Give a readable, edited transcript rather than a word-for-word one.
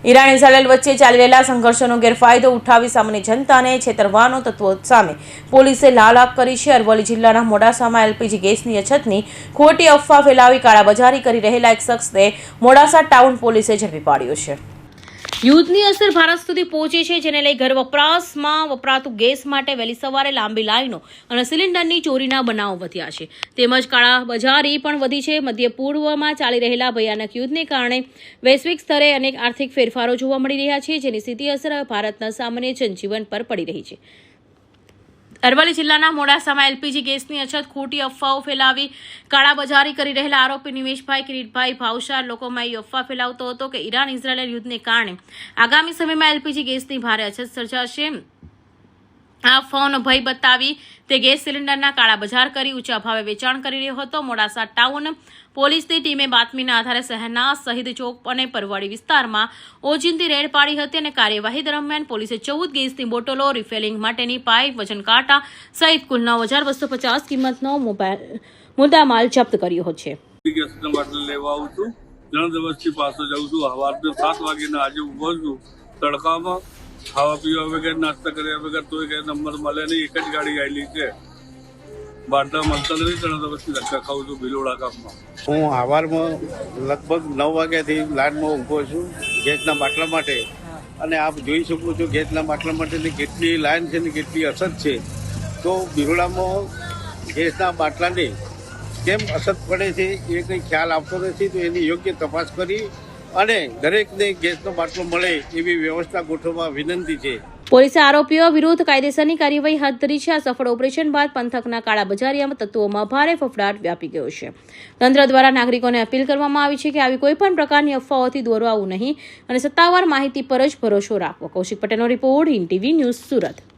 Iran Israel વચ્ચે ચાલી રહેલા સંઘર્ષોનો ગેરફાયદો ઉઠાવી સામાન્ય જનતાને છેતરવાનો તત્વો સામે પોલીસે લાલાક કરી છે. અરવલ્લી જિલ્લાના મોડાસામાં એલપીજી ગેસની અછતની ખોટી અફવા ફેલાવી કાળાબજારી કરી રહેલા એક શખ્સને મોડાસા ટાઉન પોલીસે ઝડપી પાડ્યો છે. યુદ્ધની અસર ભારત સુધી પહોંચી છે, જેને લઈ ઘર વપરાશમાં વપરાતું ગેસ માટે વહેલી સવારે લાંબી લાઈનો અને સિલિન્ડરની ચોરીના બનાવો વધ્યા છે. તેમજ કાળાબજારી પણ વધી છે. મધ્ય પૂર્વમાં ચાલી રહેલા ભયાનક યુદ્ધને કારણે વૈશ્વિક સ્તરે અનેક આર્થિક ફેરફારો જોવા મળી રહ્યા છે, જેની સીધી અસર હવે ભારતના સામાન્ય જનજીવન પર પડી રહી છે. અરવલ્લી જિલ્લાના મોડાસામાં એલપીજી ગેસની અછત ખોટી અફવાઓ ફેલાવી કાળાબજારી કરી રહેલા આરોપી નિમેશભાઈ કિરીટભાઈ ભાવસાર લોકોમાં એ અફવા ફેલાવતો હતો કે ઈરાન ઇઝરાયેલ યુદ્ધને કારણે આગામી સમયમાં એલપીજી ગેસની ભારે અછત સર્જાશે. આ અફવાઓનો ભય બતાવી તે ગેસ સિલિન્ડરના કાળાબજાર કરી ઊંચા ભાવે વેચાણ કરી રહ્યો હતો. મોડાસા ટાઉન પોલીસની ટીમે બાતમીના આધારે શહેરના શહીદ ચોક અને પરવાડી વિસ્તારમાં ઓચિંતી રેડ પાડી હતી અને કાર્યવાહી દરમિયાન પોલીસે 14 ગેસની બોટલો, રિફિલિંગ માટેની પાઇપ, વજન કાંટા સહિત કુલ 9,250 કિંમતનો મુદ્દામાલ જપ્ત કર્યો છે. લેવા આવું છું, ઘણા દિવસથી પાછો જાઉં છું. સવારના 7 વાગ્યાના આજે ઉભો છું તડકામાં, ખાવા પીવા વગર, નાસ્તા કર્યા વગર, તોય કઈ નંબર મળે નહીં. એક જ ગાડી આવેલી છે, બારતા મળતા નથી. ઘણા દિવસથી ધક્કા ખાઉં છું ભિલોડા ગામમાં. હું સવારમાં લગભગ 9 વાગ્યાથી લાઇનમાં ઊભો છું ગેસના બાટલા માટે, અને આપ જોઈ શકો છો ગેસના બાટલા માટેની કેટલી લાઈન છે ને કેટલી અછત છે. તો ભિલોડામાં ગેસના બાટલાની કેમ અછત પડે છે એ કંઈ ખ્યાલ આવતો નથી. તો એની યોગ્ય તપાસ કરી અને દરેકને ગેસનો બાટલો મળે એવી વ્યવસ્થા ગોઠવવા વિનંતી છે. પોલીસે આરોપીઓ વિરુદ્ધ કાયદેસરની કાર્યવાહી હાથ ધરી છે. આ સફળ ઓપરેશન બાદ પંથકના કાળાબજારીયા તત્વોમાં ભારે ફફડાટ વ્યાપી ગયો છે. તંત્ર દ્વારા નાગરિકોને અપીલ કરવામાં આવી છે કે આવી કોઈપણ પ્રકારની અફવાઓથી દોરાવું નહીં અને સત્તાવાર માહિતી પર જ ભરોસો રાખવો. કૌશિક પટેલનો report, Hind TV news, Surat.